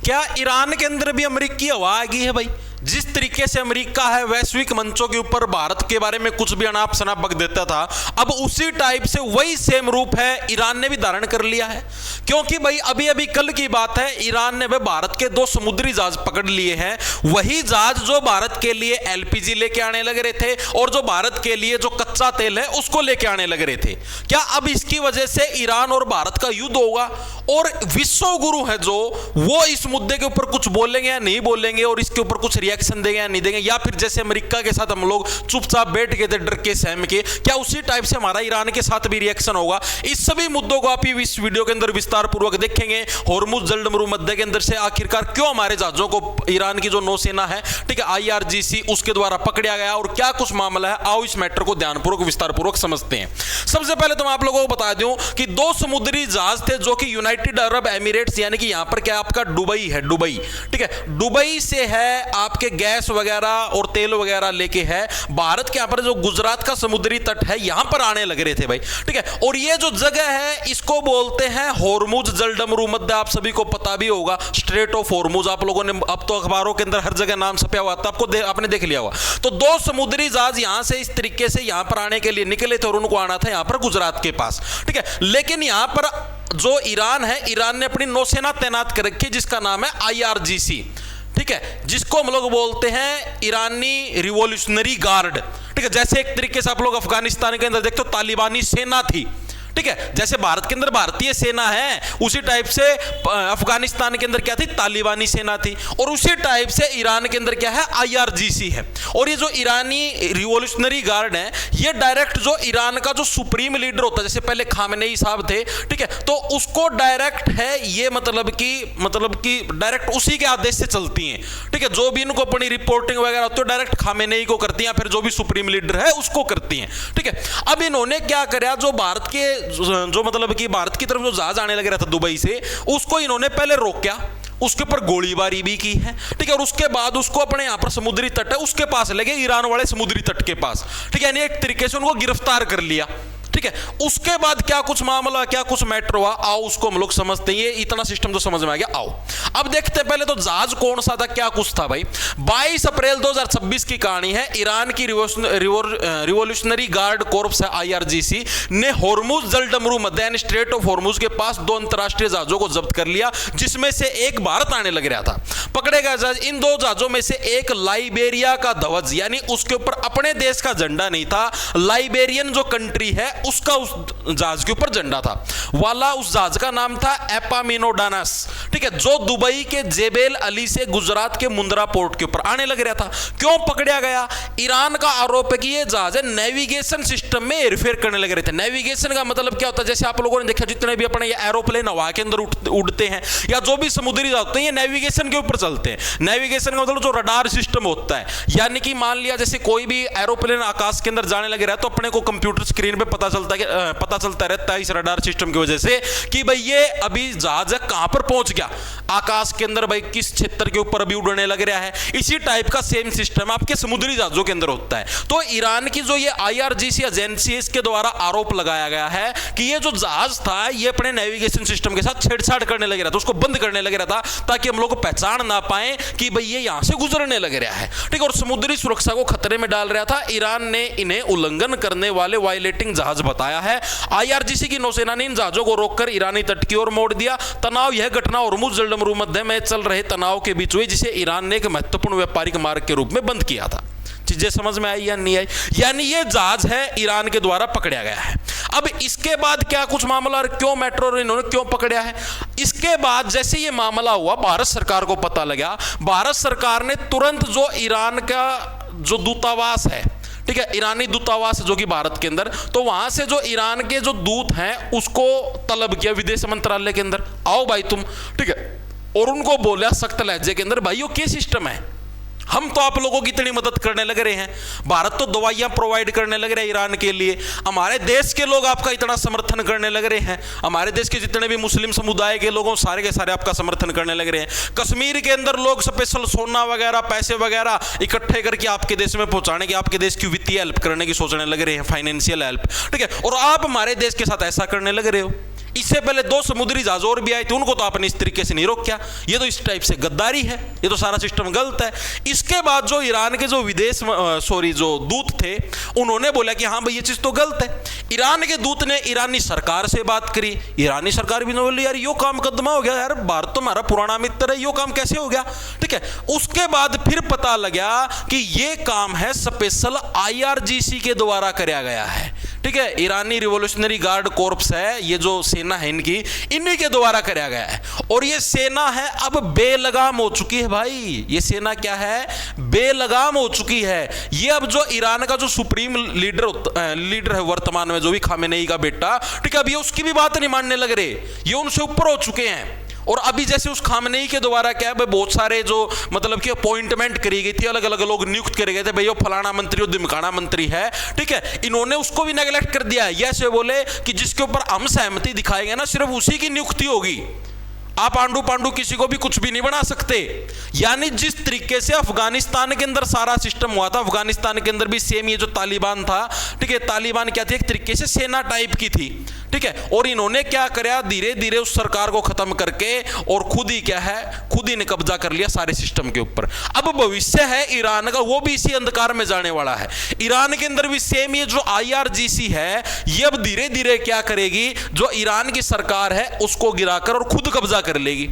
क्या ईरान के अंदर भी अमेरिकी हवा आ गई है भाई? जिस तरीके से अमेरिका है वैश्विक मंचों के ऊपर भारत के बारे में कुछ भी अनाप शनाप बक देता था, अब उसी टाइप से वही सेम रूप है ईरान ने भी धारण कर लिया है। क्योंकि भाई अभी अभी कल की बात है, ईरान ने भारत के 2 समुद्री जहाज पकड़ लिए हैं, वही जहाज जो भारत के लिए एलपीजी लेके आने लग रहे थे और जो भारत के लिए जो कच्चा तेल है उसको लेके आने लग रहे थे। क्या अब इसकी वजह से ईरान और भारत का युद्ध होगा? और विश्व गुरु है जो, वो इस मुद्दे के ऊपर कुछ बोलेंगे या नहीं बोलेंगे, और इसके ऊपर कुछ रिएक्शन देंगे या नहीं देंगे, या फिर जैसे अमेरिका के साथ हम लोग चुपचाप बैठ गए थे डर के सहम के, क्या उसी टाइप से हमारा ईरान के साथ भी रिएक्शन होगा? इस सभी मुद्दों को आप इस वीडियो के अंदर विस्तार पूर्वक देखेंगे। हॉर्मुज जलमरू मध्य के अंदर से आखिरकार क्यों हमारे जहाजों को ईरान की जो नौसेना है, ठीक है, IRGC, उसके द्वारा पकड़ा गया और क्या कुछ मामला है, आओ इस मैटर को ध्यानपूर्वक विस्तार पूर्वक समझते हैं। सबसे पहले तो मैं आप लोगों को बता दूं कि 2 समुद्री जहाज थे जो कि यूनाइटेड अरब एमिरेट्स, यानी कि यहां पर क्या आपका दुबई है, दुबई, ठीक है, दुबई से है आपके गैस वगैरह और तेल वगैरह लेके है भारत के यहां पर जो गुजरात का समुद्री तट है यहां पर आने लग रहे थे भाई, ठीक है। और ये जो जगह है इसको बोलते हैं हॉर्मुज जलमरू मध्य, आप सभी को पता भी होगा, स्ट्रेट ऑफ हॉर्मुज, आप लोगों ने अब तो अखबारों के अंदर हर जगह नाम छपा हुआ था, आपने देख लिया हुआ। तो 2 समुद्री जहाज यहां से इस तरीके से यहां पर आने के लिए निकले थे और उनको आना था यहां पर गुजरात के पास, ठीक है। लेकिन यहां पर जो ईरान है, ईरान ने अपनी नौसेना तैनात कर रखी जिसका नाम है IRGC, ठीक है, जिसको हम लोग बोलते हैं ईरानी रिवॉल्यूशनरी गार्ड, ठीक है। जैसे एक तरीके से आप लोग अफगानिस्तान के अंदर देखते हो तालिबानी सेना थी, ठीक है, जैसे भारत के अंदर भारतीय सेना है उसी टाइप से अफगानिस्तान के अंदर क्या थी, तालिबानी सेना थी, और उसी टाइप से ईरान के अंदर क्या है, IRGC है। और ये जो ईरानी रिवॉल्यूशनरी गार्ड है ये डायरेक्ट जो ईरान का जो सुप्रीम लीडर होता है, जैसे पहले खामेनेई साहब थे, ठीक है, तो उसको डायरेक्ट है ये, मतलब कि डायरेक्ट उसी के आदेश से चलती हैं, ठीक है। जो भी इनको अपनी रिपोर्टिंग वगैरह होती है डायरेक्ट खामेनेई को करती हैं, फिर जो भी सुप्रीम लीडर है उसको करती हैं, ठीक है। अब इन्होंने क्या करा, जो भारत के जो मतलब कि भारत की तरफ जो जहाज आने लग रहा था दुबई से, उसको इन्होंने पहले रोका, उसके ऊपर गोलीबारी भी की है, ठीक है, और उसके बाद उसको अपने यहां पर समुद्री तट है उसके पास ले गए, ईरान वाले समुद्री तट के पास, ठीक है, यानी एक तरीके से उनको गिरफ्तार कर लिया, ठीक है। उसके बाद क्या कुछ मामला, क्या कुछ मैटर हुआ, आओ उसको हम लोग समझते हैं। ये इतना सिस्टम तो समझ में आ गया, आओ अब देखते हैं। पहले तो जहाज कौन सा था, क्या कुछ था भाई। 22 अप्रैल 2026 की कहानी है। ईरान की रिवॉल्यूशनरी गार्ड कोर्प्स है IRGC ने हॉर्मुज जलमरू मध्य यानी स्ट्रेट ऑफ हॉर्मुज के पास 2 अंतरराष्ट्रीय जहाजों को जब्त कर लिया, जिसमें से एक भारत आने लग रहा था। पकड़े गए जहाज, इन 2 जहाजों में से एक लाइबेरिया का ध्वज, यानी उसके ऊपर अपने देश का झंडा नहीं था, लाइबेरियन जो कंट्री है उसका उस जहाज के ऊपर झंडा था वाला। उस जहाज का नाम था एपामिनोडानस, ठीक है, जो दुबई के जेबेल अली से गुजरात के मुंद्रा पोर्ट के ऊपर आने लग रहा था। क्यों पकड़ा गया? ईरान का आरोप है कि ये जहाज है नेविगेशन सिस्टम में हेरफेर करने लग रहे थे। नेविगेशन का मतलब क्या होता है, जैसे आप लोगों ने देखा जितने भी अपने ये एरोप्लेन हवा के अंदर उड़ते हैं या जो भी समुद्री जहाज होते हैं ये नेविगेशन के ऊपर चलते हैं। नेविगेशन का मतलब जो रडार सिस्टम होता है, यानी कि मान लिया जैसे कोई भी एरोप्लेन आकाश के अंदर जाने लग रहा है तो अपने को कंप्यूटर स्क्रीन पे पता चलता रहता है इस रडार सिस्टम की वजह से कि भाई ये अभी जहाज कहां पर पहुंच गया, आकाश के अंदर भाई किस क्षेत्र के ऊपर अभी उड़ने लग रहा है। इसी टाइप का सेम सिस्टम आपके समुद्री जहाजों के अंदर होता है। तो ईरान की जो ये IRGC एजेंसी है इसके द्वारा आरोप लगाया गया है कि ये जो जहाज था ये अपने नेविगेशन सिस्टम के साथ छेड़छाड़ करने लग रहा था, उसको बंद करने लग रहा था ताकि हम लोग पहचान ना पाए कि भाई ये यहां से गुजरने लग रहा है, ठीक है, और समुद्री सुरक्षा को खतरे में डाल रहा था। ईरान ने इन्हें उल्लंघन करने वाले वायलेटिंग जहाज बताया है। IRGC की नौसेना ने इन जहाजों को रोककर ईरानी तट की ओर मोड़ दिया। तनाव, यह घटना हॉर्मुज जलमरू मध्य में चल रहे तनाव के बीच हुई, जिसे ईरान ने एक महत्वपूर्ण व्यापारिक मार्ग के रूप में बंद किया था। चीजें समझ में आई या नहीं आई? यानी ये जहाज है ईरान के द्वारा पकड़ा गया है। अब इसके बाद क्या कुछ मामला और क्यों मेट्रो और इन्होंने क्यों पकड़ा है, इसके बाद जैसे ये मामला हुआ भारत सरकार को पता लगा, भारत सरकार ने तुरंत जो ईरान का जो दूतावास है, ठीक है, ईरानी दूतावास जो कि भारत के अंदर, तो वहां से जो ईरान के जो दूत हैं उसको तलब किया विदेश मंत्रालय के अंदर, आओ भाई तुम, ठीक है, और उनको बोला सख्त लहजे के अंदर, भाई ये क्या सिस्टम है, हम तो आप लोगों की इतनी मदद करने लग रहे हैं, भारत तो दवाइयां प्रोवाइड करने लग रहे हैं ईरान के लिए, हमारे देश के लोग आपका इतना समर्थन करने लग रहे हैं, हमारे देश के जितने भी मुस्लिम समुदाय के लोगों सारे के सारे आपका समर्थन करने लग रहे हैं। कश्मीर के अंदर लोग स्पेशल सोना वगैरह पैसे वगैरह इकट्ठे करके आपके देश में पहुंचाने की, आपके देश की वित्तीय हेल्प करने की सोचने लग रहे हैं, फाइनेंशियल हेल्प, ठीक है, और आप हमारे देश के साथ ऐसा करने लग रहे हो। इससे पहले 2 समुद्री जहाज और भी आए थे, उनको तो आपने इस तरीके से नहीं रोका। ये तो इस टाइप से गद्दारी है, ये तो सारा सिस्टम गलत है। इसके बाद जो ईरान के जो जो दूत थे, उन्होंने बोला कि हाँ भाई ये चीज तो गलत है। ईरान के दूत ने ईरानी सरकार से बात करी, ईरानी सरकार भी बोली यार यो काम मुकदमा हो गया यार, भारत तो हमारा पुराना मित्र है, यो काम कैसे हो गया, ठीक है। उसके बाद फिर पता लगा कि ये काम है स्पेशल IRGC के द्वारा किया गया है, ठीक है। ईरानी रिवॉल्यूशनरी गार्ड कोर्प्स है, ये जो सेना है इनकी, इन्हीं के द्वारा किया गया है। और ये सेना है अब बेलगाम हो चुकी है भाई, ये सेना क्या है, बेलगाम हो चुकी है। ये अब जो ईरान का जो सुप्रीम लीडर है वर्तमान में, जो भी खामेनेई का बेटा, ठीक है, अब ये उसकी भी बात नहीं मानने लग रहे, ये उनसे ऊपर हो चुके हैं। और अभी जैसे उस खामनेई के द्वारा क्या है, बहुत सारे जो मतलब कि अपॉइंटमेंट करी गई थी, अलग अलग लोग नियुक्त करे गए थे, भाई वो फलाना मंत्री, वो दिमकाना मंत्री है, ठीक है। इन्होंने उसको भी नेगलेक्ट कर दिया। ये बोले कि जिसके ऊपर हम सहमति दिखाएंगे ना, सिर्फ उसी की नियुक्ति होगी, आप आंडू पांडू किसी को भी कुछ भी नहीं बना सकते। यानी जिस तरीके से अफगानिस्तान के अंदर सारा सिस्टम हुआ था, अफगानिस्तान के अंदर भी सेम ये जो तालिबान था, ठीक है, तालिबान क्या थी, एक तरीके से सेना टाइप की थी, ठीक है। और इन्होंने क्या करा, धीरे धीरे उस सरकार को खत्म करके और खुद ही क्या है, खुद ही ने कब्जा कर लिया सारे सिस्टम के ऊपर। अब भविष्य है ईरान का, वो भी इसी अंधकार में जाने वाला है। ईरान के अंदर भी सेम ये जो IRGC है, ये अब धीरे धीरे क्या करेगी, जो ईरान की सरकार है उसको गिराकर और खुद कब्जा कर लेगी।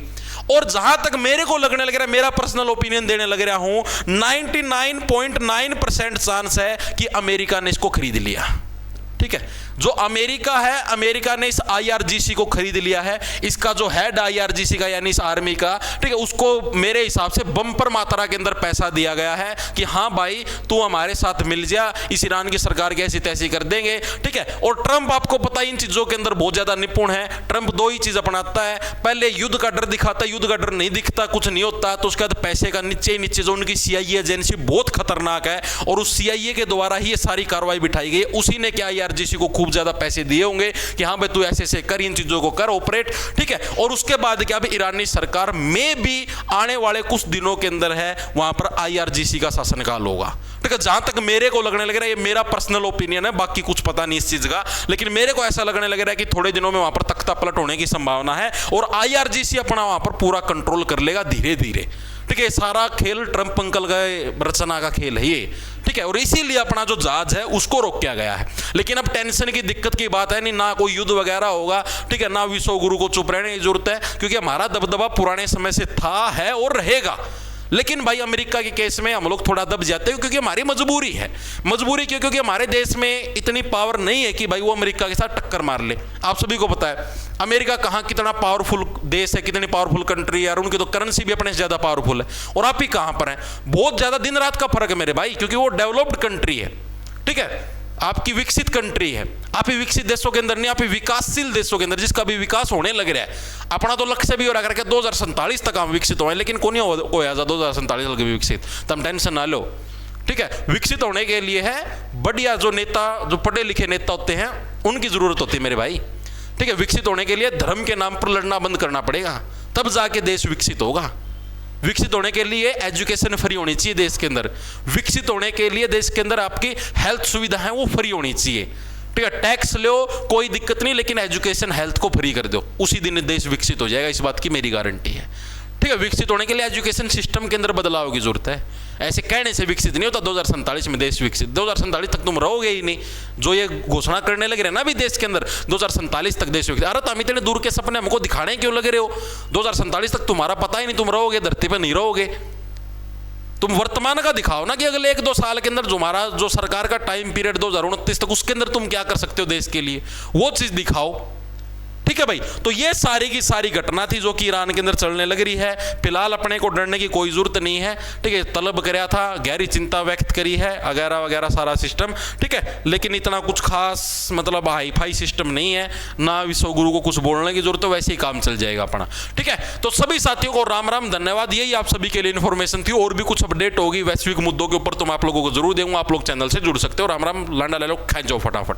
और जहां तक मेरे को लगने लग रहा है, मेरा पर्सनल ओपिनियन देने लग रहा हूं, 99.9% चांस है कि अमेरिका ने इसको खरीद लिया, ठीक है। जो अमेरिका है, अमेरिका ने इस IRGC को खरीद लिया है। इसका जो हेड IRGC का यानी इस आर्मी का, ठीक है, उसको मेरे हिसाब से बम्पर मात्रा के अंदर पैसा दिया गया है कि हाँ भाई तू हमारे साथ मिल जा, इस ईरान की सरकार की ऐसी तैसी कर देंगे, ठीक है। और ट्रंप आपको पता इन चीजों के अंदर बहुत ज्यादा निपुण है। ट्रंप 2 ही चीज अपनाता है, पहले युद्ध का डर दिखाता है, युद्ध का डर नहीं दिखता, कुछ नहीं होता, तो उसके बाद पैसे का नीचे ही नीचे जो उनकी CIA एजेंसी बहुत खतरनाक है, और उस CIA के द्वारा ही ये सारी कार्रवाई बिठाई गई। उसी ने क्या IRGC को खूब ज्यादा पैसे दिए होंगे कि हाँ भाई तू ऐसे ऐसे कर, इन चीजों को कर, ऑपरेट, ठीक है। और उसके बाद क्या, ईरानी सरकार में भी आने वाले कुछ दिनों के अंदर है वहां पर IRGC का शासनकाल होगा, ठीक है। जहां तक मेरे को लगने लग रहा है, ये मेरा पर्सनल ओपिनियन है, बाकी कुछ पता नहीं इस चीज का, लेकिन मेरे को ऐसा लगने लग रहा है कि थोड़े दिनों में वहां पर तख्ता पलट होने की संभावना है और IRGC अपना वहां पर पूरा कंट्रोल कर लेगा धीरे धीरे, ठीक है। सारा खेल ट्रंप अंकल का रचना का खेल है ये, ठीक है। और इसीलिए अपना जो जहाज है उसको रोका गया है। लेकिन अब टेंशन की दिक्कत की बात है नहीं, ना कोई युद्ध वगैरह होगा, ठीक है, ना विश्व गुरु को चुप रहने की जरूरत है, क्योंकि हमारा दबदबा पुराने समय से था, है और रहेगा। लेकिन भाई अमेरिका के केस में हम लोग थोड़ा दब जाते हैं, क्योंकि हमारी मजबूरी है। मजबूरी क्यों? क्योंकि हमारे देश में इतनी पावर नहीं है कि भाई वो अमेरिका के साथ टक्कर मार ले। आप सभी को पता है अमेरिका कहाँ कितना पावरफुल देश है, कितनी पावरफुल कंट्री है, और उनकी तो करेंसी भी अपने से ज़्यादा पावरफुल है। और आप ही कहाँ पर हैं? बहुत ज़्यादा दिन रात का फर्क है मेरे भाई, क्योंकि वो डेवलप्ड कंट्री है, ठीक है, आपकी विकसित कंट्री है। आप ही विकसित देशों के अंदर नहीं, आप ही विकासशील देशों के अंदर, जिसका भी विकास होने लग रहा है। अपना तो लक्ष्य भी हो रहा है 2047 तक हम विकसित हो, लेकिन कौन होया 2047 तक भी विकसित, तुम टेंशन ना लो, ठीक है। विकसित होने के लिए है बढ़िया जो नेता, जो पढ़े लिखे नेता होते हैं उनकी जरूरत होती है मेरे भाई, ठीक है। विकसित होने के लिए धर्म के नाम पर लड़ना बंद करना पड़ेगा, तब जाके देश विकसित होगा। विकसित होने के लिए एजुकेशन फ्री होनी चाहिए देश के अंदर। विकसित होने के लिए देश के अंदर आपकी हेल्थ सुविधा है वो फ्री होनी चाहिए, ठीक है। टैक्स लो कोई दिक्कत नहीं, लेकिन एजुकेशन हेल्थ को फ्री कर दो, उसी दिन देश विकसित हो जाएगा, इस बात की मेरी गारंटी है, ठीक है। विकसित होने के लिए एजुकेशन सिस्टम के अंदर बदलाव की जरूरत है। ऐसे कहने से विकसित नहीं होता 2047 में देश विकसित। 2047 तक तुम रहोगे ही नहीं, जो ये घोषणा करने लगे रहे ना अभी देश के अंदर 2047 तक देश विकसित। अरे तुम इतने दूर के सपने हमको दिखाने क्यों लगे रहे हो? 2047 तक तुम्हारा पता ही नहीं तुम रहोगे धरती पर नहीं रहोगे। तुम वर्तमान का दिखाओ ना कि अगले 1-2 साल के अंदर जो हमारा जो सरकार का टाइम पीरियड 2029 तक, उसके अंदर तुम क्या कर सकते हो देश के लिए, वो चीज दिखाओ, ठीक है भाई। तो ये सारी की सारी घटना थी जो कि ईरान के अंदर चलने लग रही है। फिलहाल अपने को डरने की कोई जरूरत नहीं है, ठीक है। तलब कराया था, गहरी चिंता व्यक्त करी है वगैरह वगैरह सारा सिस्टम, ठीक है। लेकिन इतना कुछ खास मतलब हाई फाई सिस्टम नहीं है, ना विश्व गुरु को कुछ बोलने की जरूरत है, वैसे ही काम चल जाएगा अपना, ठीक है। तो सभी साथियों को राम राम, धन्यवाद। यही आप सभी के लिए इन्फॉर्मेशन थी। और भी कुछ अपडेट होगी वैश्विक मुद्दों के ऊपर तो मैं आप लोगों को जरूर दूंगा। आप लोग चैनल से जुड़ सकते हो। राम राम, लांडा ले लो, खा जाओ फटाफट।